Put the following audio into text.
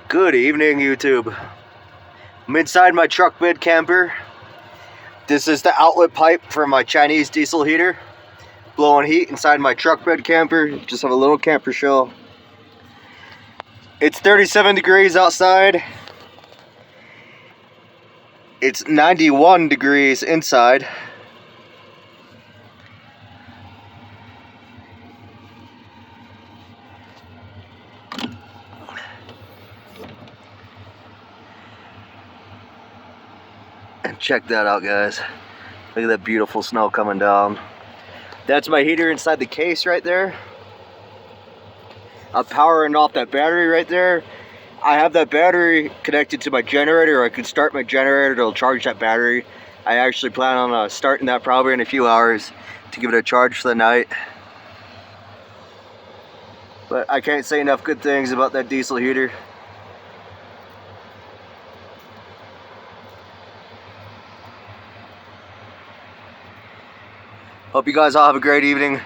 Good evening, YouTube. I'm inside my truck bed camper. This is the outlet pipe for my Chinese diesel heater. Blowing heat inside my truck bed camper. Just have a little camper shell. It's 37 degrees outside. It's 91 degrees inside. And check that out, guys. Look at that beautiful snow coming down. That's my heater inside the case right there. I'm powering off that battery right there. I have that battery connected to my generator. I could start my generator to charge that battery. I actually plan on starting that probably in a few hours to give it a charge for the night. But I can't say enough good things about that diesel heater. Hope you guys all have a great evening.